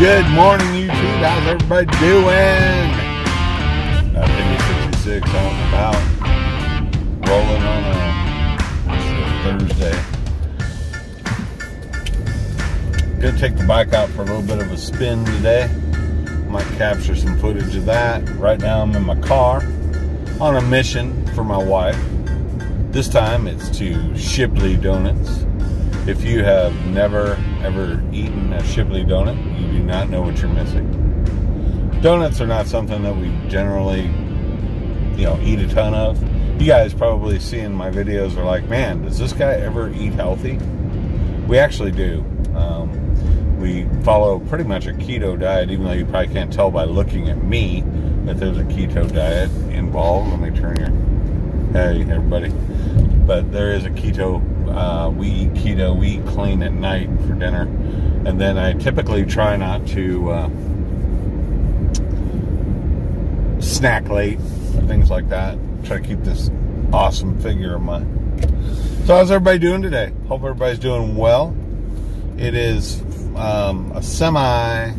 Good morning, YouTube. How's everybody doing? Opinion 66 out and about. Rolling on a Thursday. Gonna take the bike out for a little bit of a spin today. Might capture some footage of that. Right now I'm in my car on a mission for my wife. This time it's to Shipley Donuts. If you have never ever eaten a Shipley donut, you do not know what you're missing. Donuts are not something that we generally, eat a ton of. You guys probably see in my videos are like, man, does this guy ever eat healthy? We actually do. We follow pretty much a keto diet, even though you probably can't tell by looking at me that there's a keto diet involved. Let me turn your, hey everybody. But there is a keto, we eat keto, we eat clean at night for dinner. And then I typically try not to snack late, things like that. Try to keep this awesome figure of mine. So how's everybody doing today? Hope everybody's doing well. It is a semi-cloudy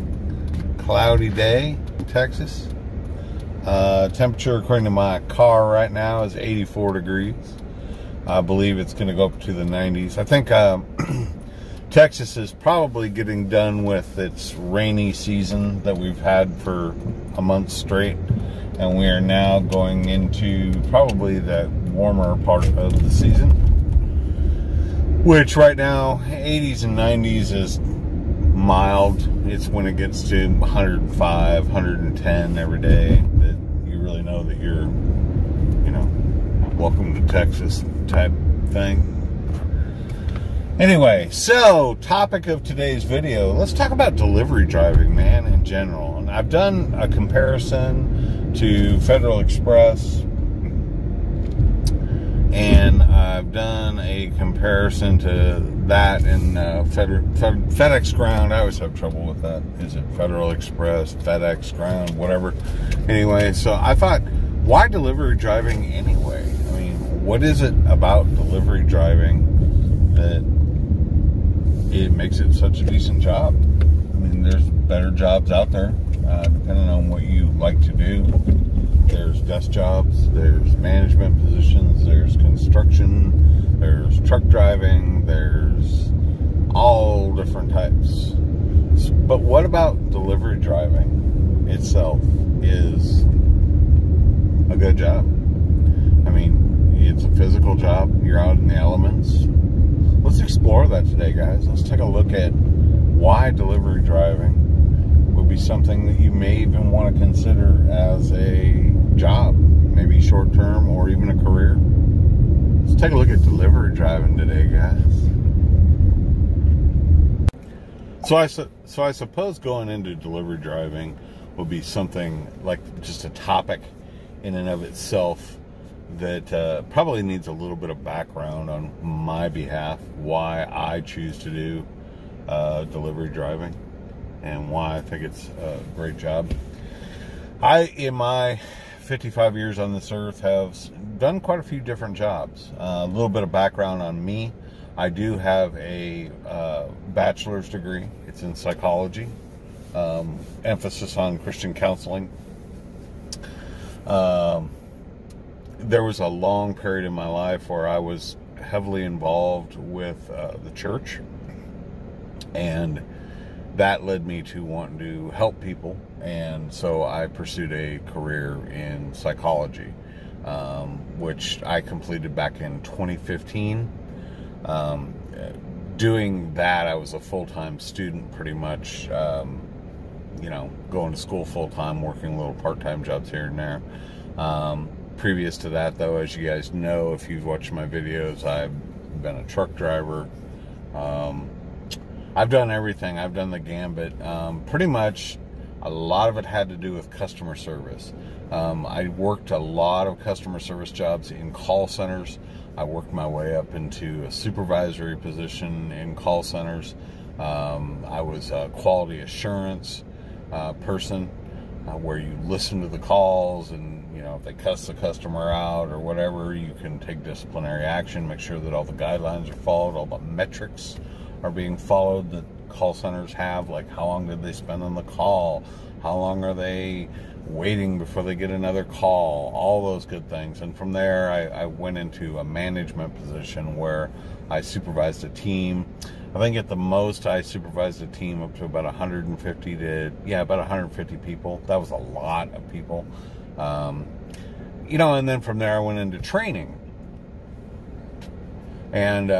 day in Texas. Temperature according to my car right now is 84 degrees. I believe it's going to go up to the 90s. I think Texas is probably getting done with its rainy season that we've had for a month straight. And we are now going into probably the warmer part of the season. Which right now, 80s and 90s is mild. It's when it gets to 105, 110 every day that you really know that you're, welcome to Texas type thing. Anyway, so topic of today's video, let's talk about delivery driving, man, in general. And I've done a comparison to Federal Express, and I've done a comparison to that in FedEx Ground. I always have trouble with that. Is it Federal Express, FedEx Ground, whatever? Anyway, so I thought, why delivery driving anyway? I mean, what is it about delivery driving that it makes it such a decent job? I mean, there's better jobs out there, depending on what you like to do. There's desk jobs, there's management positions, there's construction, there's truck driving, there's all different types. But what about delivery driving itself is a good job? I mean, it's a physical job. You're out in the elements. Let's explore that today, guys. Let's take a look at why delivery driving would be something that you may even want to consider as a job, maybe short term or even a career. Let's take a look at delivery driving today, guys. So I suppose going into delivery driving will be something like just a topic in and of itself that probably needs a little bit of background on my behalf, why I choose to do delivery driving and why I think it's a great job. In my 55 years on this earth, have done quite a few different jobs. A little bit of background on me. I do have a bachelor's degree. It's in psychology, emphasis on Christian counseling. There was a long period in my life where I was heavily involved with the church, and that led me to wanting to help people, and so I pursued a career in psychology, which I completed back in 2015. Doing that, I was a full-time student pretty much, going to school full-time, working little part-time jobs here and there. Previous to that, though, as you guys know, if you've watched my videos, I've been a truck driver. I've done everything. I've done the gambit. Pretty much a lot of it had to do with customer service. I worked a lot of customer service jobs in call centers. I worked my way up into a supervisory position in call centers. I was a quality assurance person, where you listen to the calls, and if they cuss the customer out or whatever, you can take disciplinary action, make sure that all the guidelines are followed, all the metrics are being followed, that call centers have, like how long did they spend on the call, how long are they waiting before they get another call, all those good things. And from there, I went into a management position where I supervised a team. I think at the most I supervised a team up to about 150 people. That was a lot of people. You know, and then from there I went into training. And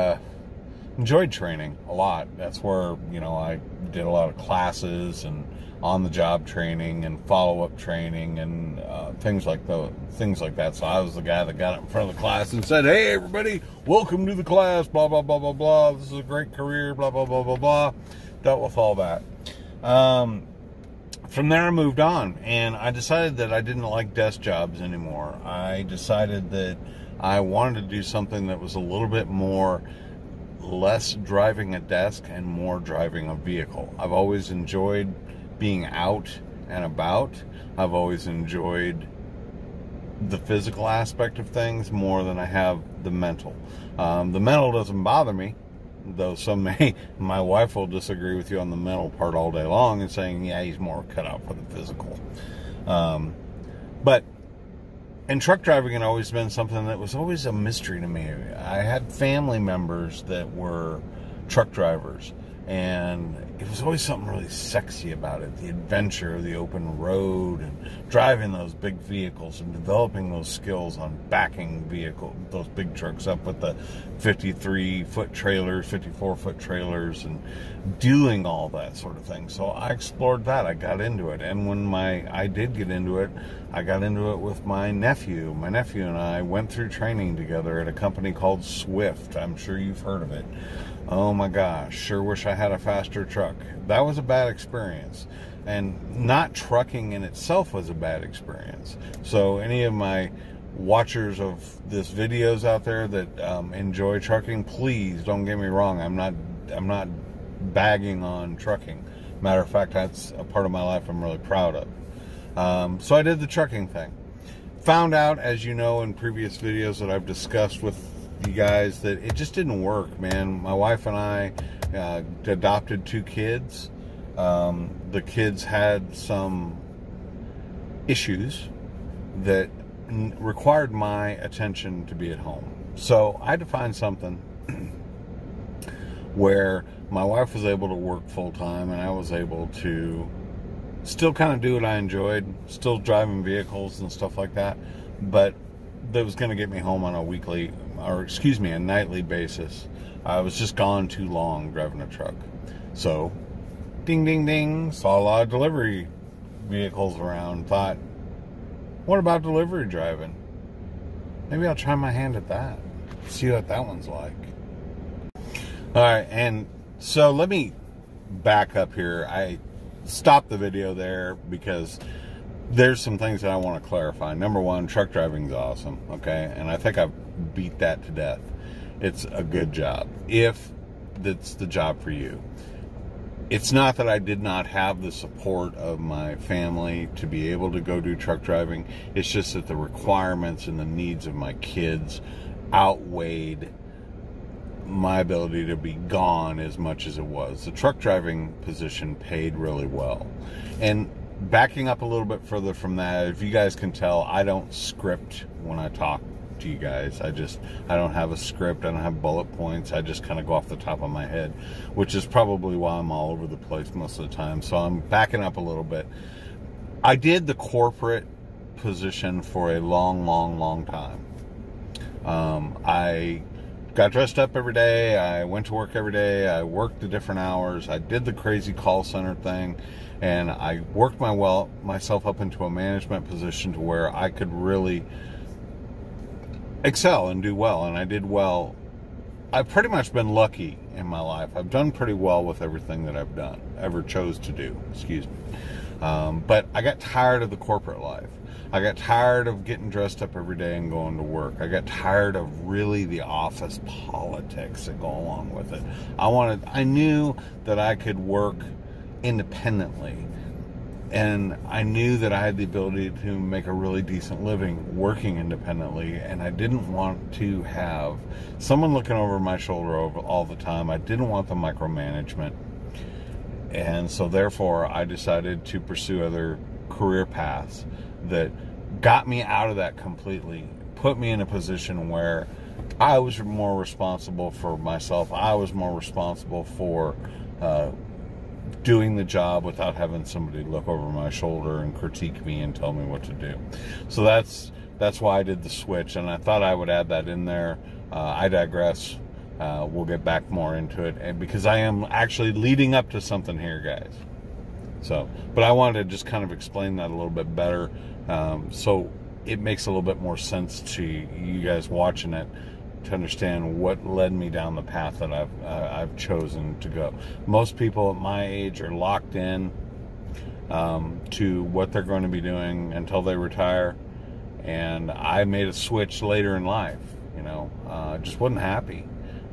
enjoyed training a lot. That's where, you know, I did a lot of classes and on-the-job training and follow-up training and things like that. So I was the guy that got up in front of the class and said, "Hey, everybody, welcome to the class, blah, blah, blah, blah, blah. This is a great career, blah, blah, blah, blah, blah." Dealt with all that. From there, I moved on, and I decided that I didn't like desk jobs anymore. I decided that I wanted to do something that was a little bit more, less driving a desk and more driving a vehicle. I've always enjoyed being out and about. I've always enjoyed the physical aspect of things more than I have the mental. The mental doesn't bother me, though my wife will disagree with you on the mental part all day long and saying, yeah, he's more cut out for the physical. And truck driving had always been something that was always a mystery to me. I had family members that were truck drivers, and it was always something really sexy about it. The adventure, the open road, and driving those big vehicles and developing those skills on backing those big trucks up with the 53-foot trailers, 54-foot trailers, and doing all that sort of thing. So I explored that. I got into it. And when I did get into it, I got into it with my nephew. My nephew and I went through training together at a company called Swift. I'm sure you've heard of it. Oh my gosh, sure wish I had a faster truck. That was a bad experience. And not trucking in itself was a bad experience. So any of my watchers of this videos out there that enjoy trucking, please don't get me wrong. I'm not bagging on trucking. Matter of fact, that's a part of my life I'm really proud of. So I did the trucking thing. Found out, as you know, in previous videos that I've discussed with you guys, that it just didn't work, man. My wife and I adopted 2 kids. The kids had some issues that required my attention to be at home. So I had to find something where my wife was able to work full-time and I was able to still kind of do what I enjoyed, still driving vehicles and stuff like that, but that was going to get me home on a nightly basis. I was just gone too long driving a truck. So, ding, ding, ding, saw a lot of delivery vehicles around, thought, what about delivery driving? Maybe I'll try my hand at that, see what that one's like. All right, and so let me back up here. I stopped the video there because there's some things that I want to clarify. Number one, truck driving is awesome, okay? And I think I've beat that to death. It's a good job, if that's the job for you. It's not that I did not have the support of my family to be able to go do truck driving. It's just that the requirements and the needs of my kids outweighed my ability to be gone as much as it was. The truck driving position paid really well. And backing up a little bit further from that, if you guys can tell, I don't script when I talk to you guys. I don't have a script. I don't have bullet points. I just kind of go off the top of my head, which is probably why I'm all over the place most of the time. So I'm backing up a little bit. I did the corporate position for a long time. I got dressed up every day. I went to work every day. I worked the different hours. I did the crazy call center thing. And I worked myself up into a management position to where I could really excel and do well. And I did well. I've pretty much been lucky in my life. I've done pretty well with everything that I've ever chose to do. Excuse me. But I got tired of the corporate life. I got tired of getting dressed up every day and going to work. I got tired of really the office politics that go along with it. I knew that I could work independently, and I knew that I had the ability to make a really decent living working independently, and I didn't want to have someone looking over my shoulder all the time. I didn't want the micromanagement. And so therefore I decided to pursue other career paths that got me out of that completely, put me in a position where I was more responsible for myself. I was more responsible for doing the job without having somebody look over my shoulder and critique me and tell me what to do. So that's why I did the switch, and I thought I would add that in there. I digress. We'll get back more into it, and because I am actually leading up to something here, guys. So, but I wanted to just kind of explain that a little bit better, so it makes a little bit more sense to you guys watching it, to understand what led me down the path that I've chosen to go. Most people at my age are locked in to what they're going to be doing until they retire, and I made a switch later in life. You know, just wasn't happy.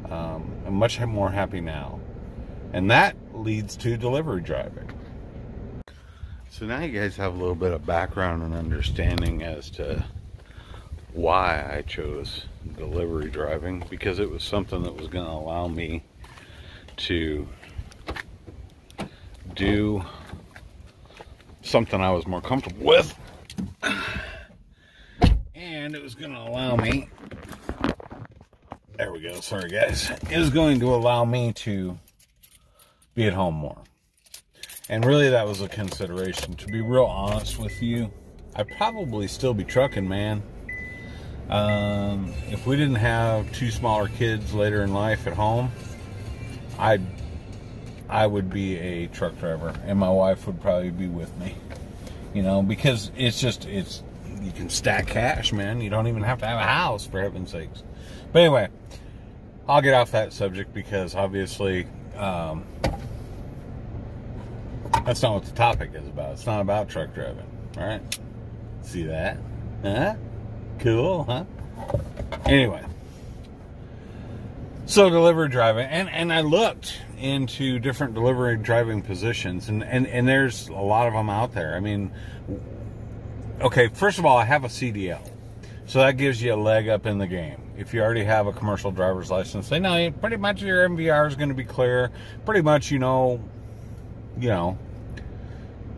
I'm much more happy now, and that leads to delivery driving. So now you guys have a little bit of background and understanding as to why I chose delivery driving, because it was something that was going to allow me to do something I was more comfortable with, and it was going to allow me, there we go, sorry guys, it was going to allow me to be at home more. And really that was a consideration. To be real honest with you, I'd probably still be trucking, man. If we didn't have two smaller kids later in life at home, I would be a truck driver, and my wife would probably be with me, you know, because you can stack cash, man. You don't even have to have a house, for heaven's sakes. But anyway, I'll get off that subject, because obviously that's not what the topic is about. It's not about truck driving. All right, see that? Huh? Cool, huh? Anyway, so delivery driving, and I looked into different delivery driving positions, and there's a lot of them out there. I mean, okay, first of all, I have a CDL, so that gives you a leg up in the game. If you already have a commercial driver's license, they know pretty much your MVR is going to be clear. Pretty much, you know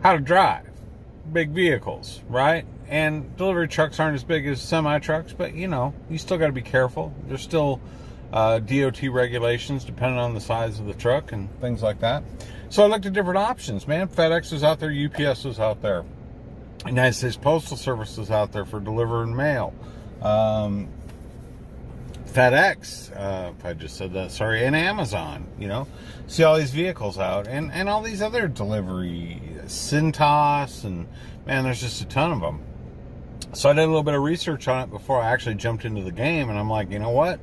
how to drive big vehicles, right? And delivery trucks aren't as big as semi-trucks, but you know, you still got to be careful. There's still DOT regulations depending on the size of the truck and things like that. So I looked at different options, man. FedEx is out there, UPS is out there, United States Postal Service is out there for delivering mail. FedEx, if I just said that, sorry, and Amazon, you know, see all these vehicles out, and all these other delivery, Cintas, and man, there's just a ton of them. So I did a little bit of research on it before I actually jumped into the game, and I'm like, you know what?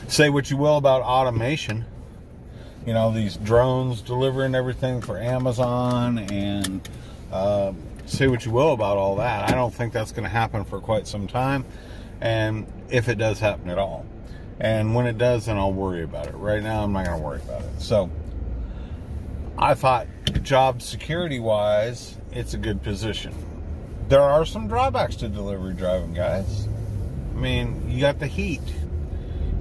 Say what you will about automation, you know, these drones delivering everything for Amazon, and say what you will about all that. I don't think that's going to happen for quite some time, and if it does happen at all. And when it does, then I'll worry about it. Right now, I'm not going to worry about it. So I thought, job security-wise, it's a good position. There are some drawbacks to delivery driving, guys. I mean, you got the heat.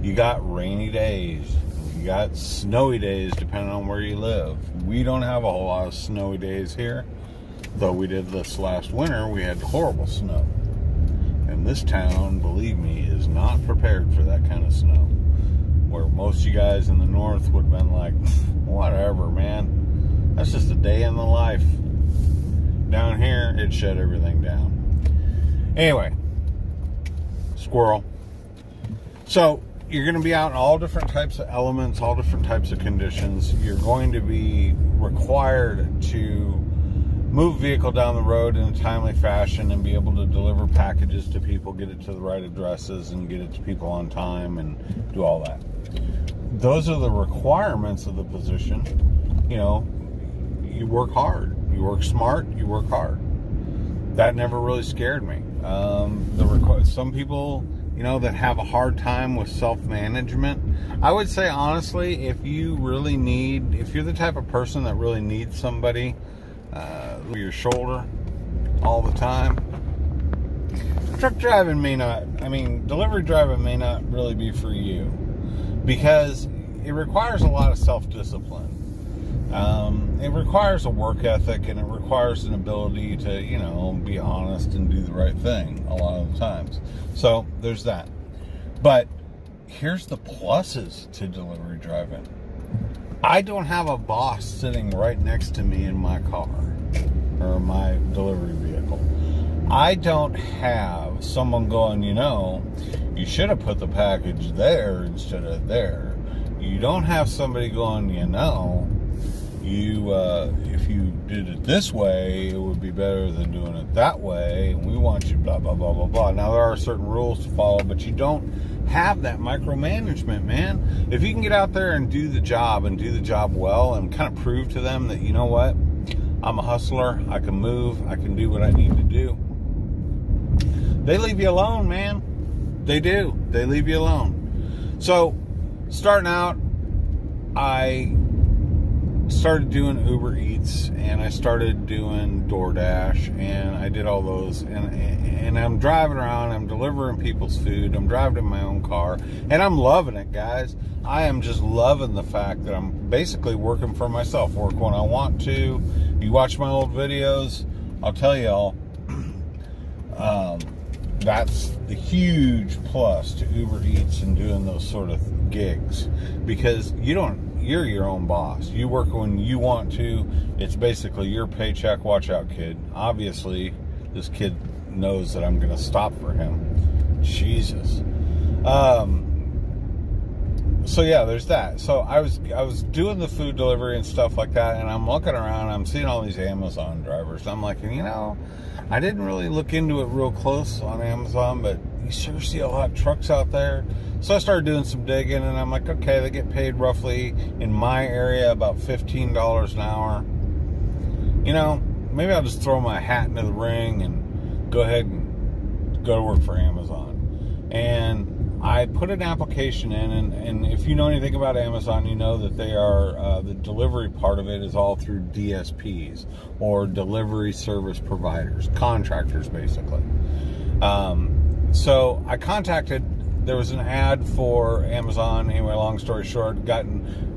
You got rainy days. You got snowy days, depending on where you live. We don't have a whole lot of snowy days here, though we did this last winter. We had horrible snow. And this town, believe me, is not prepared for that kind of snow. Where most of you guys in the north would have been like, whatever, man. That's just a day in the life. Down here, it shut everything down. Anyway, squirrel. So, you're going to be out in all different types of elements, all different types of conditions. You're going to be required to move a vehicle down the road in a timely fashion and be able to deliver packages to people, get it to the right addresses, and get it to people on time, and do all that. Those are the requirements of the position. You know, you work hard, you work smart, you work hard. That never really scared me. Some people, you know, that have a hard time with self-management. I would say, honestly, if you're the type of person that really needs somebody over your shoulder all the time, truck driving delivery driving may not really be for you, because it requires a lot of self-discipline. It requires a work ethic, and it requires an ability to, be honest and do the right thing a lot of the times. So there's that. But here's the pluses to delivery driving. I don't have a boss sitting right next to me in my car or my delivery vehicle. I don't have someone going, you should have put the package there instead of there. You don't have somebody going, if you did it this way, it would be better than doing it that way. And we want you blah, blah, blah, blah, blah. Now, there are certain rules to follow, but you don't have that micromanagement, man. If you can get out there and do the job well and kind of prove to them that, you know what, I'm a hustler, I can move, I can do what I need to do, they leave you alone, man. They do. They leave you alone. So, starting out, I started doing Uber Eats, and I started doing DoorDash, and I did all those, and I'm driving around, I'm delivering people's food, I'm driving in my own car, and I'm loving it, guys. I am just loving the fact that I'm basically working for myself, work when I want to. You watch my old videos, I'll tell y'all, that's the huge plus to Uber Eats and doing those sort of gigs, because you're your own boss. You work when you want to. It's basically your paycheck. Watch out, kid. Obviously, this kid knows that I'm going to stop for him. Jesus. So yeah, there's that. So I was doing the food delivery and stuff like that, and I'm looking around, I'm seeing all these Amazon drivers. I'm like, I didn't really look into it real close on Amazon, but you sure see a lot of trucks out there. So I started doing some digging, and I'm like, okay, they get paid roughly in my area about $15 an hour. Maybe I'll just throw my hat into the ring and go ahead and go to work for Amazon. And I put an application in, and if you know anything about Amazon, you know that they are, the delivery part of it is all through DSPs, or delivery service providers, contractors, basically. So I there was an ad for Amazon. Anyway, long story short,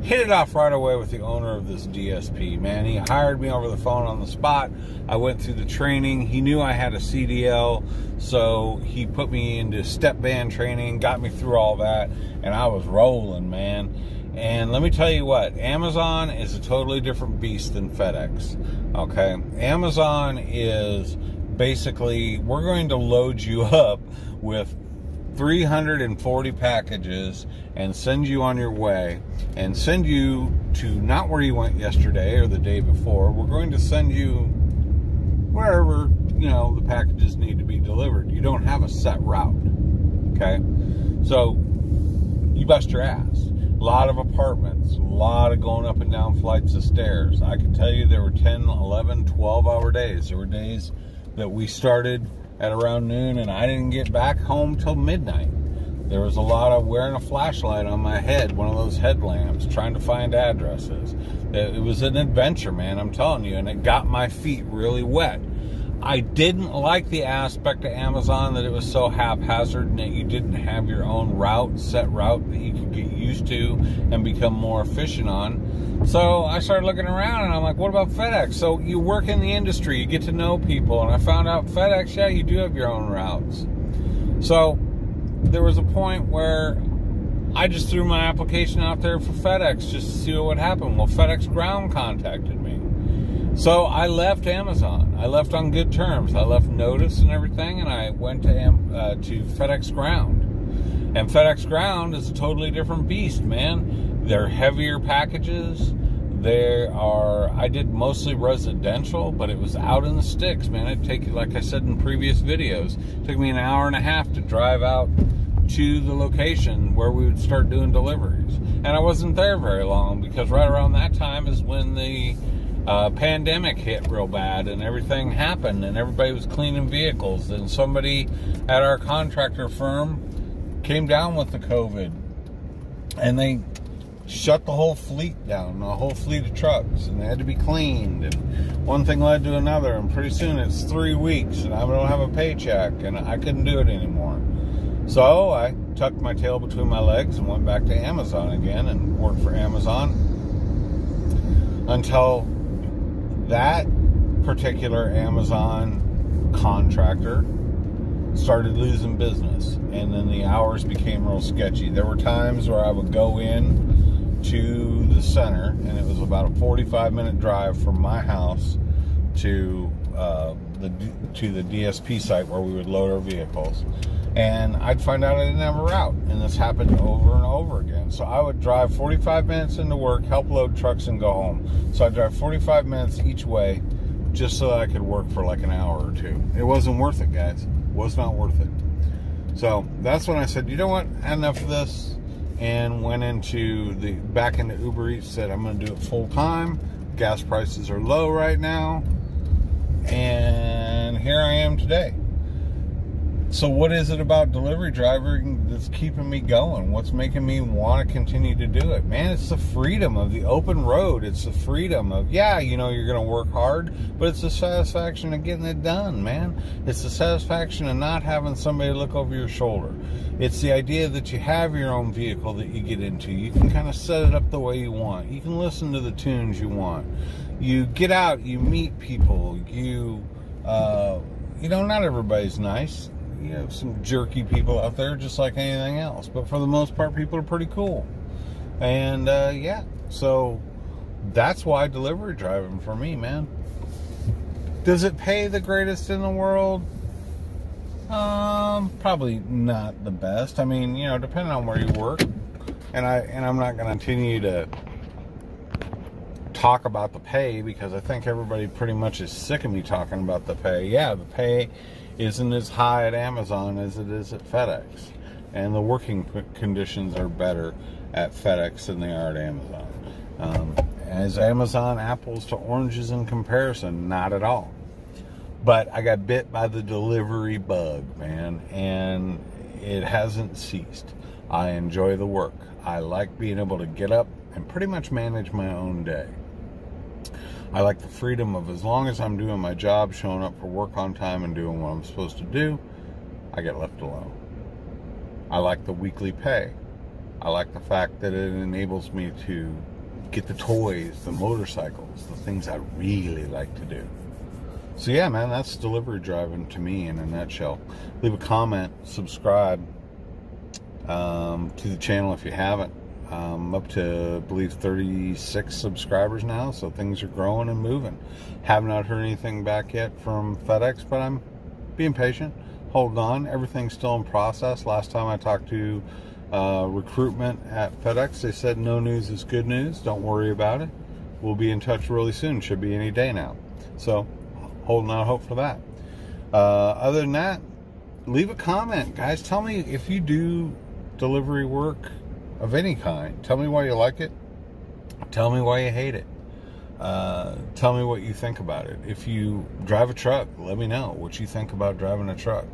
hit it off right away with the owner of this DSP, man. He hired me over the phone on the spot. I went through the training. He knew I had a CDL, so he put me into step band training, got me through all that, and I was rolling, man. And let me tell you what, Amazon is a totally different beast than FedEx, okay? Amazon is basically, we're going to load you up with 340 packages and send you on your way, and send you to not where you went yesterday or the day before. We're going to send you wherever, the packages need to be delivered. You don't have a set route, okay? So you bust your ass. A lot of apartments, a lot of going up and down flights of stairs. I can tell you there were 10, 11, 12-hour days. There were days that we started at around noon, and I didn't get back home till midnight. There was a lot of wearing a flashlight on my head, one of those headlamps, trying to find addresses. It was an adventure, man, I'm telling you, and it got my feet really wet. I didn't like the aspect of Amazon that it was so haphazard and that you didn't have your own set route that you could get used to and become more efficient on. So I started looking around, and I'm like, what about FedEx? So you work in the industry, you get to know people, and I found out FedEx, yeah, you do have your own routes. So there was a point where I just threw my application out there for FedEx just to see what would happen. Well, FedEx Ground contacted me. So I left Amazon. I left on good terms. I left notice and everything, and I went to FedEx Ground. And FedEx Ground is a totally different beast, man. They're heavier packages. I did mostly residential, but it was out in the sticks, man. It'd take, like I said in previous videos, it took me an hour and a half to drive out to the location where we would start doing deliveries. And I wasn't there very long, because right around that time is when the pandemic hit real bad, and everything happened, and everybody was cleaning vehicles, and somebody at our contractor firm came down with the COVID, and they shut the whole fleet down, a whole fleet of trucks, and they had to be cleaned, and one thing led to another, and pretty soon it's 3 weeks, and I don't have a paycheck, and I couldn't do it anymore. So I tucked my tail between my legs and went back to Amazon again and worked for Amazon until that particular Amazon contractor started losing business, and then the hours became real sketchy. There were times where I would go in to the center, and it was about a 45-minute drive from my house to the DSP site where we would load our vehicles, and I'd find out I didn't have a route, and this happened over and over again. So I would drive 45 minutes into work, help load trucks, and go home. So I'd drive 45 minutes each way just so that I could work for like an hour or two. It wasn't worth it, guys. It was not worth it. So that's when I said, you know what, enough of this, and went back into Uber Eats, said I'm going to do it full time. Gas prices are low right now, and here I am today. So what is it about delivery driving that's keeping me going? What's making me want to continue to do it? Man, it's the freedom of the open road. It's the freedom of, yeah, you know, you're going to work hard, but it's the satisfaction of getting it done, man. It's the satisfaction of not having somebody look over your shoulder. It's the idea that you have your own vehicle that you get into. You can kind of set it up the way you want. You can listen to the tunes you want. You get out, you meet people. You know, not everybody's nice. You have some jerky people out there just like anything else, but for the most part, people are pretty cool. And yeah, so that's why delivery driving for me, man. Does it pay the greatest in the world? Probably not the best. I mean, you know, depending on where you work, and I'm not going to continue to talk about the pay, because I think everybody pretty much is sick of me talking about the pay. Yeah, the pay isn't as high at Amazon as it is at FedEx, and the working conditions are better at FedEx than they are at Amazon. As Amazon apples to oranges in comparison? Not at all. But I got bit by the delivery bug, man, and it hasn't ceased. I enjoy the work. I like being able to get up and pretty much manage my own day. I like the freedom of, as long as I'm doing my job, showing up for work on time and doing what I'm supposed to do, I get left alone. I like the weekly pay. I like the fact that it enables me to get the toys, the motorcycles, the things I really like to do. So yeah, man, that's delivery driving to me in a nutshell. Leave a comment, subscribe to the channel if you haven't. Up to, I believe, 36 subscribers now, so things are growing and moving. Have not heard anything back yet from FedEx, but I'm being patient, holding on. Everything's still in process. Last time I talked to recruitment at FedEx, they said no news is good news. Don't worry about it. We'll be in touch really soon. Should be any day now. So, holding out hope for that. Other than that, leave a comment, guys. Tell me if you do delivery work of any kind. Tell me why you like it. Tell me why you hate it. Tell me what you think about it. If you drive a truck, let me know what you think about driving a truck.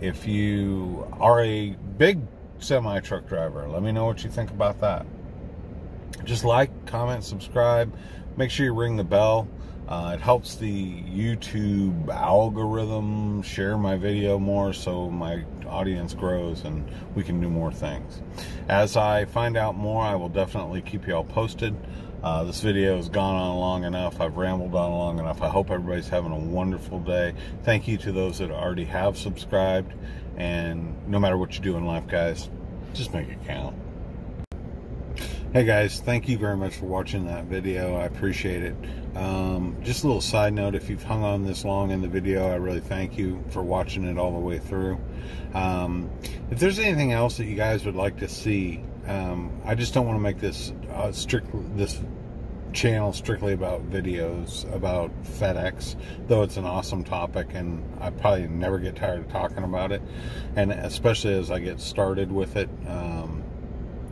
If you are a big semi-truck driver, let me know what you think about that. Just like, comment, subscribe. Make sure you ring the bell. It helps the YouTube algorithm share my video more, so my audience grows and we can do more things. As I find out more, I will definitely keep you all posted. This video has gone on long enough. I've rambled on long enough. I hope everybody's having a wonderful day. Thank you to those that already have subscribed. And no matter what you do in life, guys, just make it count. Hey guys, thank you very much for watching that video. I appreciate it. Just a little side note, if you've hung on this long in the video, I really thank you for watching it all the way through. If there's anything else that you guys would like to see, I just don't want to make this this channel strictly about videos about FedEx, though it's an awesome topic and I probably never get tired of talking about it, and especially as I get started with it.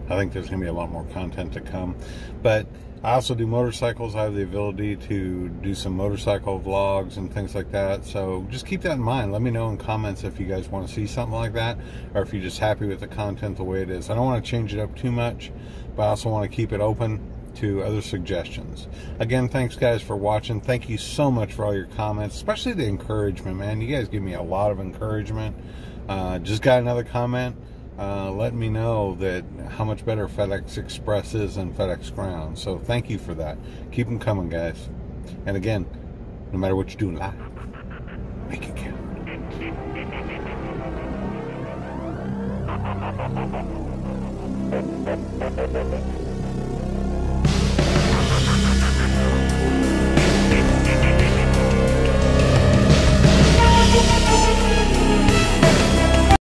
I think there's going to be a lot more content to come. But I also do motorcycles. I have the ability to do some motorcycle vlogs and things like that. So just keep that in mind. Let me know in comments if you guys want to see something like that, or if you're just happy with the content the way it is. I don't want to change it up too much, but I also want to keep it open to other suggestions. Again, thanks guys for watching. Thank you so much for all your comments, especially the encouragement, man. You guys give me a lot of encouragement. Just got another comment. letting me know that how much better FedEx Express is than FedEx Ground. So thank you for that. Keep them coming, guys. And again, no matter what you do in life, make it count.